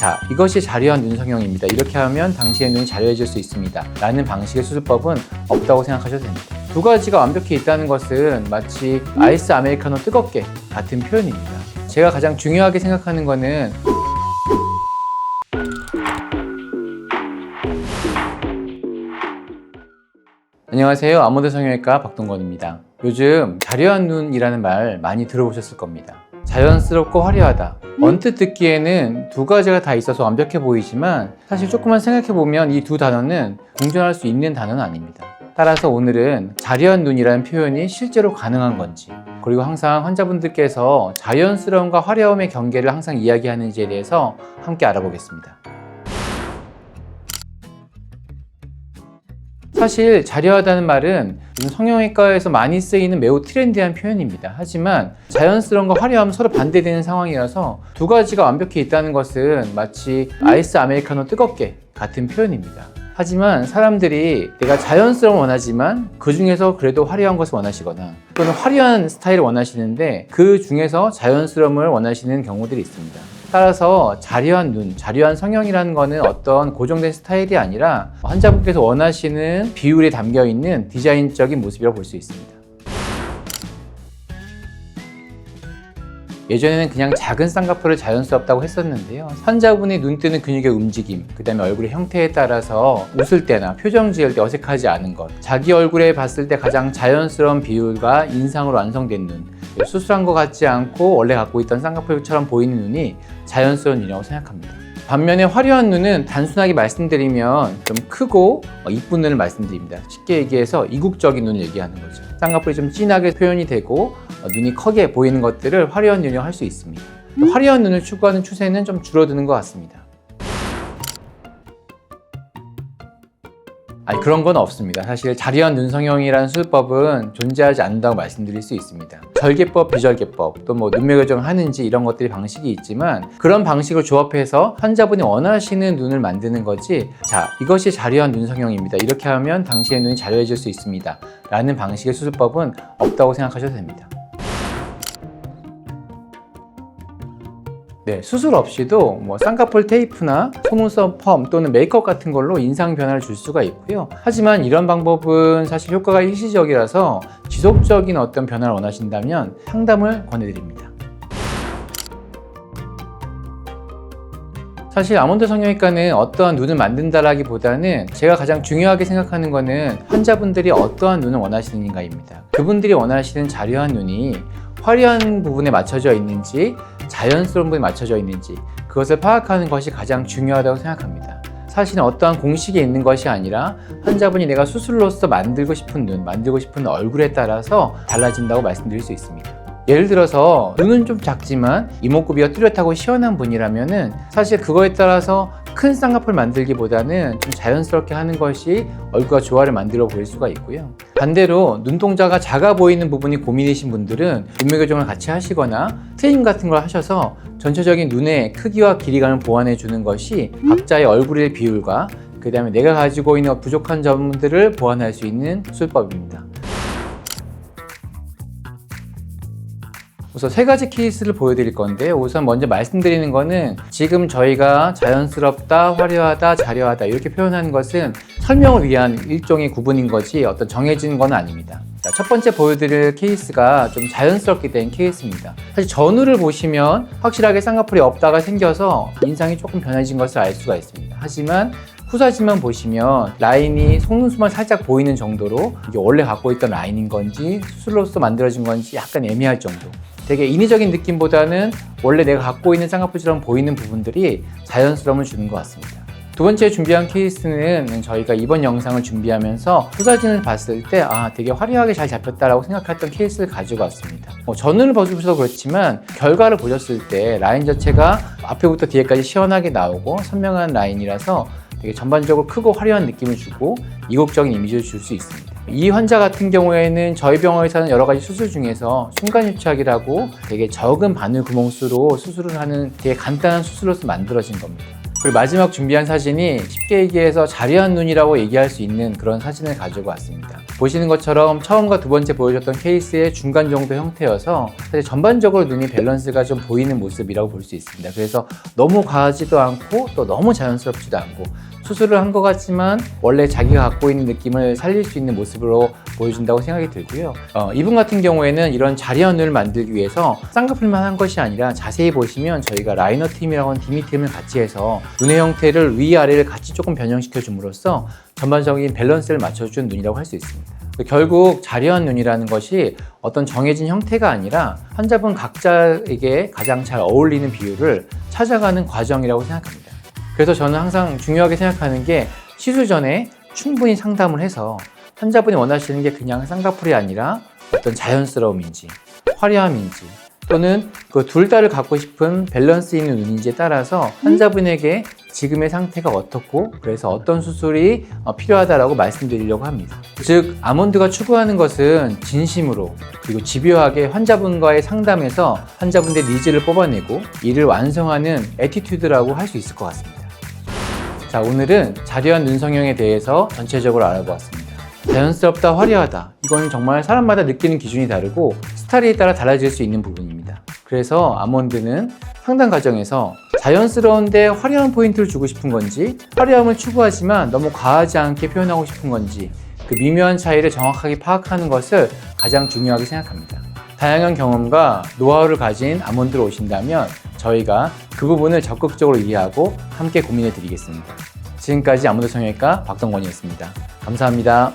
자, 이것이 자려한 눈 성형입니다. 이렇게 하면 당신의 눈이 자려해질 수 있습니다. 라는 방식의 수술법은 없다고 생각하셔도 됩니다. 두 가지가 완벽히 있다는 것은 마치 아이스 아메리카노 뜨겁게 같은 표현입니다. 제가 가장 중요하게 생각하는 것은 안녕하세요. 아모드 성형외과 박동건입니다. 요즘 자려한 눈이라는 말 많이 들어보셨을 겁니다. 자연스럽고 화려하다. 언뜻 듣기에는 두 가지가 다 있어서 완벽해 보이지만 사실 조금만 생각해보면 이 두 단어는 공존할 수 있는 단어는 아닙니다. 따라서 오늘은 자려한 눈이라는 표현이 실제로 가능한 건지, 그리고 항상 환자분들께서 자연스러움과 화려함의 경계를 항상 이야기하는지에 대해서 함께 알아보겠습니다. 사실 자려하다는 말은 성형외과에서 많이 쓰이는 매우 트렌디한 표현입니다. 하지만 자연스러움과 화려함은 서로 반대되는 상황이라서 두 가지가 완벽히 있다는 것은 마치 아이스 아메리카노 뜨겁게 같은 표현입니다. 하지만 사람들이 내가 자연스러움을 원하지만 그 중에서 그래도 화려한 것을 원하시거나 또는 화려한 스타일을 원하시는데 그 중에서 자연스러움을 원하시는 경우들이 있습니다. 따라서 자려한 눈, 자려한 성형이라는 것은 어떤 고정된 스타일이 아니라 환자분께서 원하시는 비율이 담겨있는 디자인적인 모습이라고 볼 수 있습니다. 예전에는 그냥 작은 쌍꺼풀을 자연스럽다고 했었는데요. 환자분이 눈 뜨는 근육의 움직임, 그 다음에 얼굴의 형태에 따라서 웃을 때나 표정 지을 때 어색하지 않은 것, 자기 얼굴에 봤을 때 가장 자연스러운 비율과 인상으로 완성된 눈, 수술한 것 같지 않고 원래 갖고 있던 쌍꺼풀처럼 보이는 눈이 자연스러운 눈이라고 생각합니다. 반면에 화려한 눈은 단순하게 말씀드리면 좀 크고 이쁜 눈을 말씀드립니다. 쉽게 얘기해서 이국적인 눈을 얘기하는 거죠. 쌍꺼풀이 좀 진하게 표현이 되고 눈이 크게 보이는 것들을 화려한 눈이라고 할 수 있습니다. 화려한 눈을 추구하는 추세는 좀 줄어드는 것 같습니다. 그런 건 없습니다. 사실 자려한 눈 성형이라는 수술법은 존재하지 않는다고 말씀드릴 수 있습니다. 절개법, 비절개법, 또 눈매 교정을 하는지 이런 것들이 방식이 있지만 그런 방식을 조합해서 환자분이 원하시는 눈을 만드는 거지, 자, 이것이 자려한 눈 성형입니다. 이렇게 하면 당신의 눈이 자려해질 수 있습니다. 라는 방식의 수술법은 없다고 생각하셔도 됩니다. 네, 수술 없이도 쌍꺼풀 테이프나 속눈썹 펌 또는 메이크업 같은 걸로 인상 변화를 줄 수가 있고요. 하지만 이런 방법은 사실 효과가 일시적이라서 지속적인 어떤 변화를 원하신다면 상담을 권해드립니다. 사실 아몬드 성형외과는 어떠한 눈을 만든다라기보다는 제가 가장 중요하게 생각하는 것은 환자분들이 어떠한 눈을 원하시는가입니다. 그분들이 원하시는 자려한 눈이 화려한 부분에 맞춰져 있는지 자연스러운 부분에 맞춰져 있는지 그것을 파악하는 것이 가장 중요하다고 생각합니다. 사실은 어떠한 공식이 있는 것이 아니라 환자분이 내가 수술로서 만들고 싶은 눈, 만들고 싶은 얼굴에 따라서 달라진다고 말씀드릴 수 있습니다. 예를 들어서 눈은 좀 작지만 이목구비가 뚜렷하고 시원한 분이라면 사실 그거에 따라서 큰 쌍꺼풀 만들기보다는 좀 자연스럽게 하는 것이 얼굴과 조화를 만들어 보일 수가 있고요. 반대로 눈동자가 작아 보이는 부분이 고민이신 분들은 눈매 교정을 같이 하시거나 트림 같은 걸 하셔서 전체적인 눈의 크기와 길이감을 보완해 주는 것이 각자의 얼굴의 비율과 그 다음에 내가 가지고 있는 부족한 점들을 보완할 수 있는 수술법입니다. 우선 세 가지 케이스를 보여드릴 건데요. 우선 먼저 말씀드리는 거는 지금 저희가 자연스럽다, 화려하다, 자려하다 이렇게 표현하는 것은 설명을 위한 일종의 구분인 거지 어떤 정해진 건 아닙니다. 자, 첫 번째 보여드릴 케이스가 좀 자연스럽게 된 케이스입니다. 사실 전후를 보시면 확실하게 쌍꺼풀이 없다가 생겨서 인상이 조금 변해진 것을 알 수가 있습니다. 하지만 후사진만 보시면 라인이 속눈썹만 살짝 보이는 정도로 이게 원래 갖고 있던 라인인 건지 수술로서 만들어진 건지 약간 애매할 정도, 되게 인위적인 느낌보다는 원래 내가 갖고 있는 쌍꺼풀처럼 보이는 부분들이 자연스러움을 주는 것 같습니다. 두 번째 준비한 케이스는 저희가 이번 영상을 준비하면서 후사진을 봤을 때 되게 화려하게 잘 잡혔다라고 생각했던 케이스를 가지고 왔습니다. 전후를 보셔도 그렇지만 결과를 보셨을 때 라인 자체가 앞에부터 뒤에까지 시원하게 나오고 선명한 라인이라서 되게 전반적으로 크고 화려한 느낌을 주고 이국적인 이미지를 줄 수 있습니다. 이 환자 같은 경우에는 저희 병원에서 하는 여러 가지 수술 중에서 순간유착이라고 되게 적은 바늘 구멍수로 수술을 하는 되게 간단한 수술로서 만들어진 겁니다. 그리고 마지막 준비한 사진이 쉽게 얘기해서 자리한 눈이라고 얘기할 수 있는 그런 사진을 가지고 왔습니다. 보시는 것처럼 처음과 두 번째 보여줬던 케이스의 중간 정도 형태여서 사실 전반적으로 눈이 밸런스가 좀 보이는 모습이라고 볼 수 있습니다. 그래서 너무 과하지도 않고 또 너무 자연스럽지도 않고 수술을 한 것 같지만 원래 자기가 갖고 있는 느낌을 살릴 수 있는 모습으로 보여준다고 생각이 들고요. 이분 같은 경우에는 이런 자리한 눈을 만들기 위해서 쌍꺼풀만 한 것이 아니라 자세히 보시면 저희가 라이너 팀이라고 하는 디미팀을 같이 해서 눈의 형태를 위아래를 같이 조금 변형시켜 줌으로써 전반적인 밸런스를 맞춰준 눈이라고 할 수 있습니다. 결국 자리한 눈이라는 것이 어떤 정해진 형태가 아니라 환자분 각자에게 가장 잘 어울리는 비율을 찾아가는 과정이라고 생각합니다. 그래서 저는 항상 중요하게 생각하는 게 시술 전에 충분히 상담을 해서 환자분이 원하시는 게 그냥 쌍꺼풀이 아니라 어떤 자연스러움인지 화려함인지 또는 그 둘 다를 갖고 싶은 밸런스 있는 눈인지에 따라서 환자분에게 지금의 상태가 어떻고 그래서 어떤 수술이 필요하다라고 말씀드리려고 합니다. 즉 아몬드가 추구하는 것은 진심으로 그리고 집요하게 환자분과의 상담에서 환자분의 니즈를 뽑아내고 이를 완성하는 애티튜드라고 할 수 있을 것 같습니다. 자, 오늘은 자리한 눈 성형에 대해서 전체적으로 알아보았습니다. 자연스럽다, 화려하다. 이건 정말 사람마다 느끼는 기준이 다르고 스타일에 따라 달라질 수 있는 부분입니다. 그래서 아몬드는 상담 과정에서 자연스러운데 화려한 포인트를 주고 싶은 건지 화려함을 추구하지만 너무 과하지 않게 표현하고 싶은 건지 그 미묘한 차이를 정확하게 파악하는 것을 가장 중요하게 생각합니다. 다양한 경험과 노하우를 가진 아몬드로 오신다면 저희가 그 부분을 적극적으로 이해하고 함께 고민해 드리겠습니다. 지금까지 아몬드 성형외과 박동건이었습니다. 감사합니다.